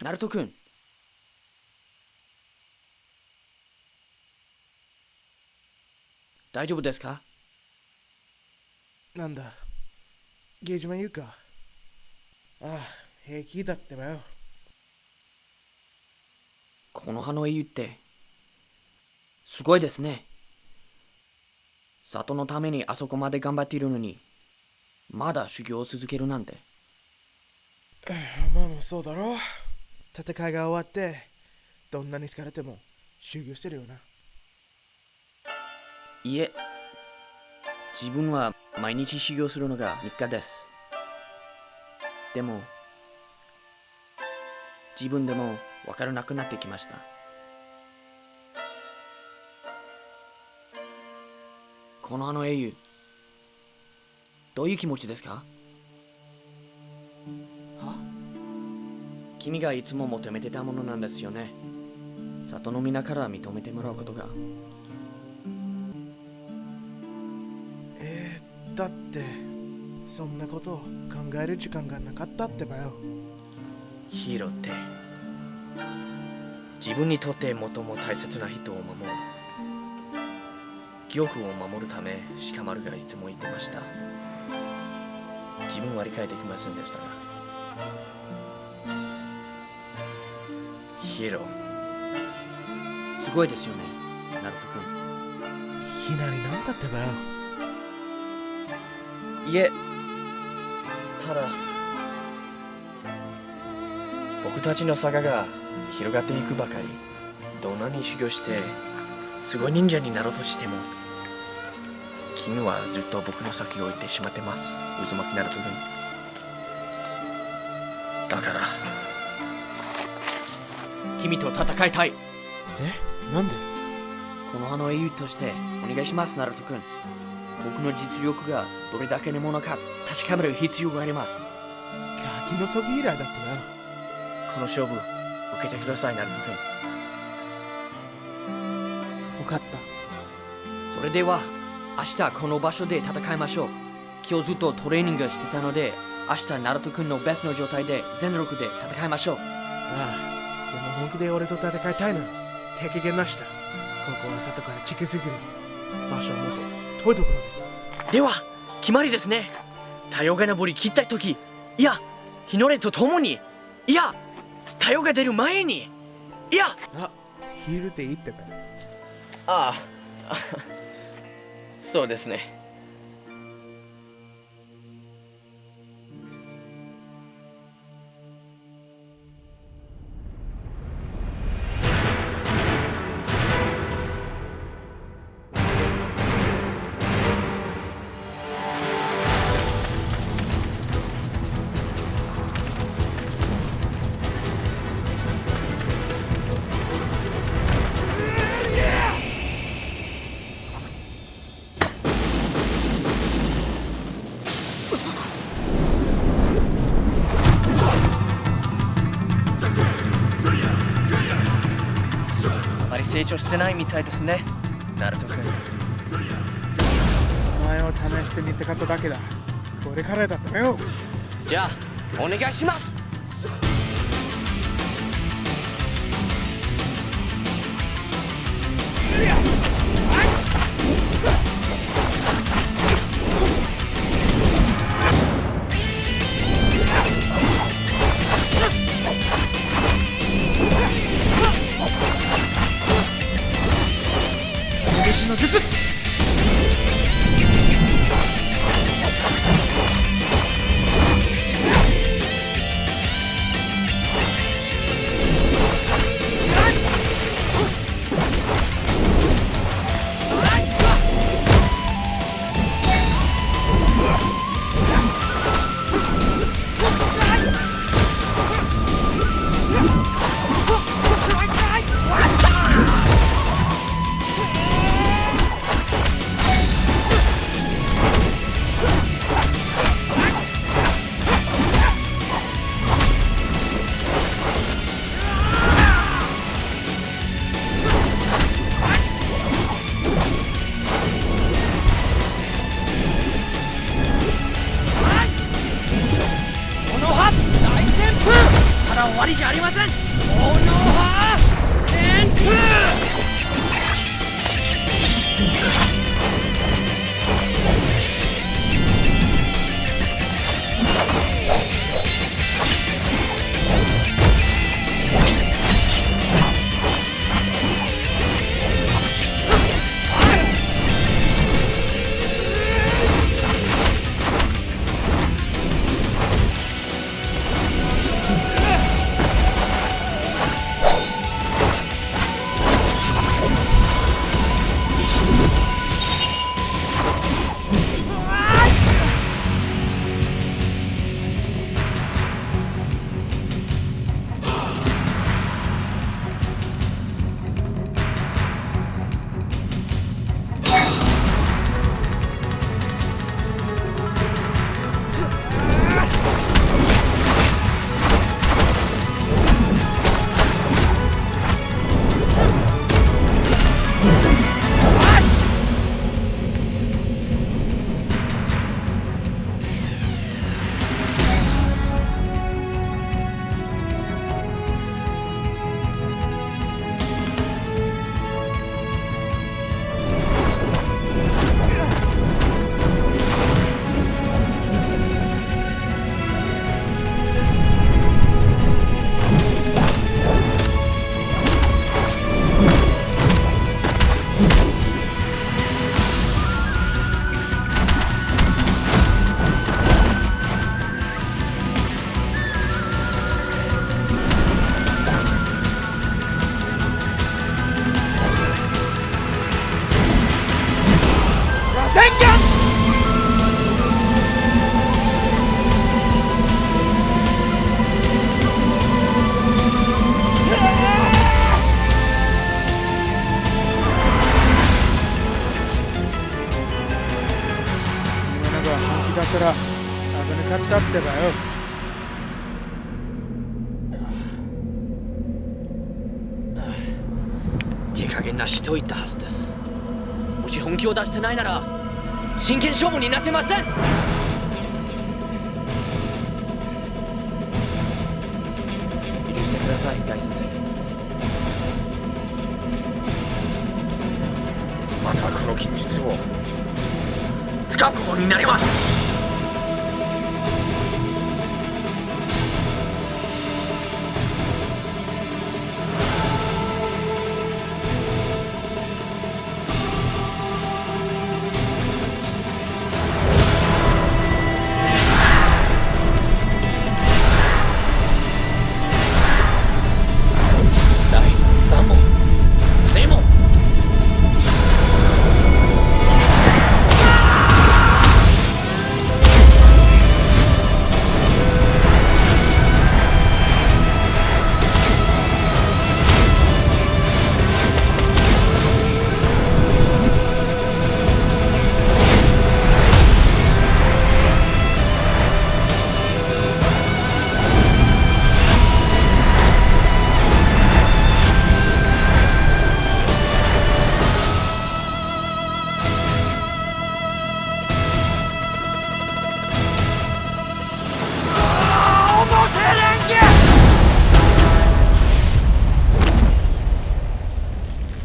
ナルト君。大丈夫ですか？なんだ、ゲージマン言うか。ああ、平気だってばよ。この葉の英雄ってすごいですね。里のためにあそこまで頑張っているのに、まだ修行を続けるなんて。まあまあそうだろう。戦いが終わってどんなに疲れても修行してるよな。いえ、自分は毎日修行するのが日課です。でも自分でも分からなくなってきました。この英雄、どういう気持ちですか？は？君がいつも求めてたものなんですよね。里の皆から認めてもらうことが。だってそんなことを考える時間がなかったってばよ。ヒーローって自分にとって最も大切な人を守る、記憶を守るため鹿丸がいつも言ってました。自分は理解できませんでしたが、ヒーローすごいですよね、ナルト君。いきなりなんだってばよ。いえ、ただ僕たちの差が広がっていくばかり。どんなに修行してすごい忍者になろうとしても、君はずっと僕の先を行ってしまってます、渦巻きナルト君。だから君と戦いたい。なんで？この葉の英雄としてお願いします、ナルト君。僕の実力がどれだけのものか確かめる必要があります。ガキの時以来だってばよ。この勝負受けてください、ナルト君。分かった。それでは明日この場所で戦いましょう。今日ずっとトレーニングしてたので、明日ナルト君のベストの状態で全力で戦いましょう。ああ、でも本気で俺と戦いたいなら敵がなしだ。ここは里から近すぎる。場所はもっと遠いところで。では決まりですね。太陽が昇り切った時、いや日の出とともに、いや太陽が出る前に、いや昼でいいってばよ。ああそうですね。成長してないみたいですね、ナルト君。お前を試してみたかっただけだ。これからだったばよ。じゃあお願いします。の術。りじゃありません。炎波旋風。だから危なかったってばよ。手加減なしと言ったはずです。もし本気を出してないなら真剣勝負になってません。許してください、大先生。またこの禁術を使うことになります。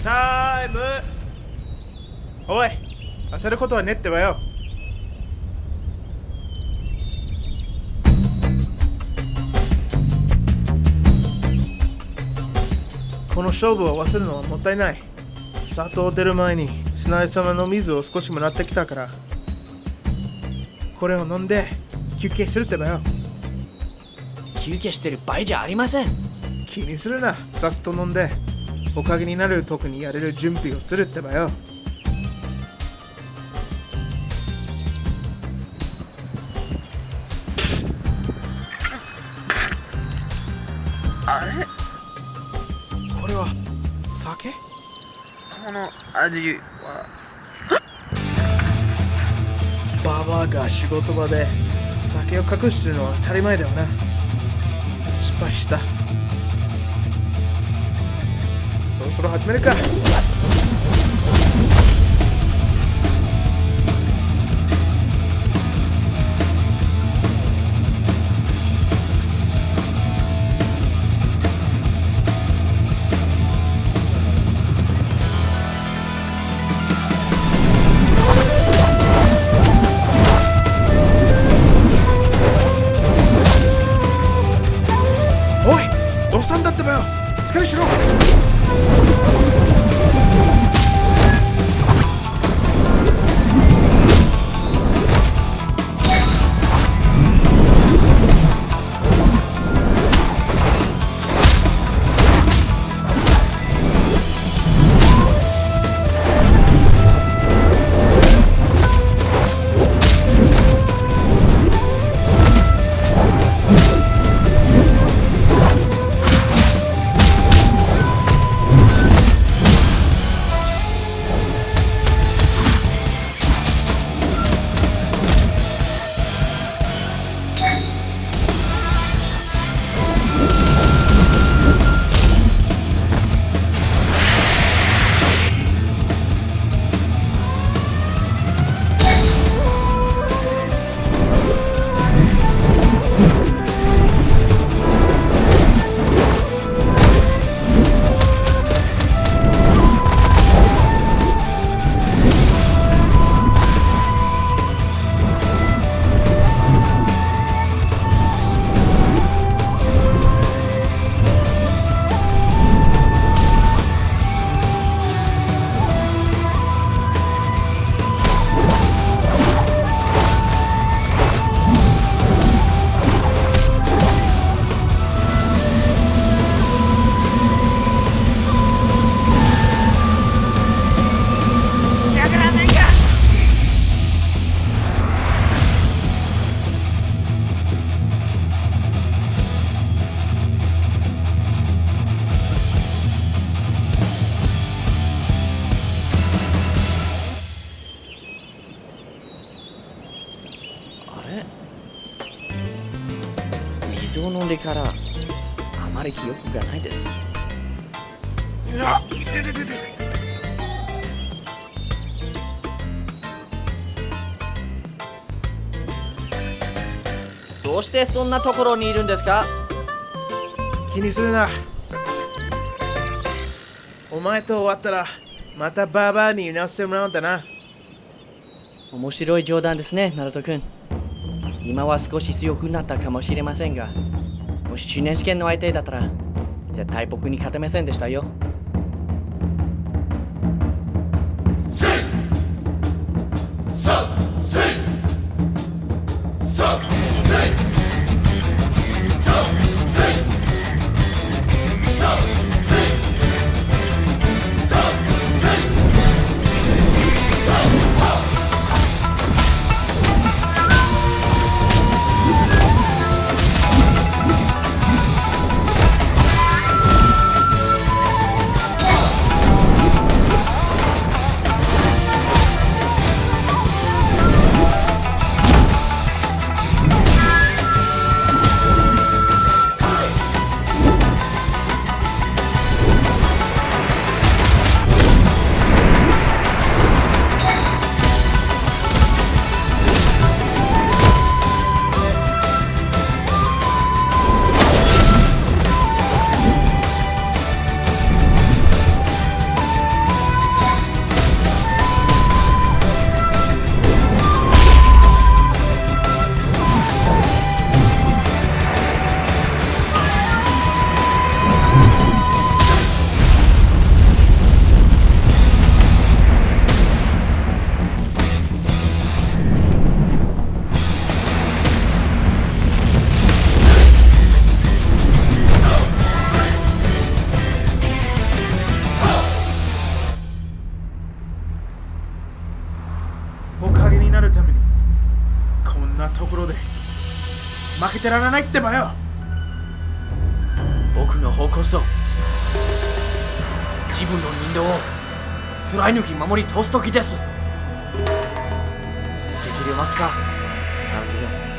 タイム。おい、焦ることはねってばよ。この勝負を忘れるのはもったいない。里を出る前に砂井様の水を少しもらってきたから、これを飲んで休憩するってばよ。休憩してる場合じゃありません。気にするな。さっと飲んでおかげになる時にやれる準備をするってばよ。あれ、これは酒？この味はババアが仕事場で酒を隠してるのは当たり前だよな。失敗した。そろそろ始めるか。どうしたんだってばよ。しっかりしろ。水を飲んでからあまり記憶がないです。いや、いてててて。どうしてそんなところにいるんですか？気にするな。お前と終わったらまたバーバーに直してもらうんだな。面白い冗談ですね、ナルト君。今は少し強くなったかもしれませんが、もし中年試験の相手だったら絶対僕に勝てませんでしたよ。おかげになるためにこんなところで負けてられないってばよ。僕の方こそ自分の人道を貫き守り通す時です。できれますか、ナルト君。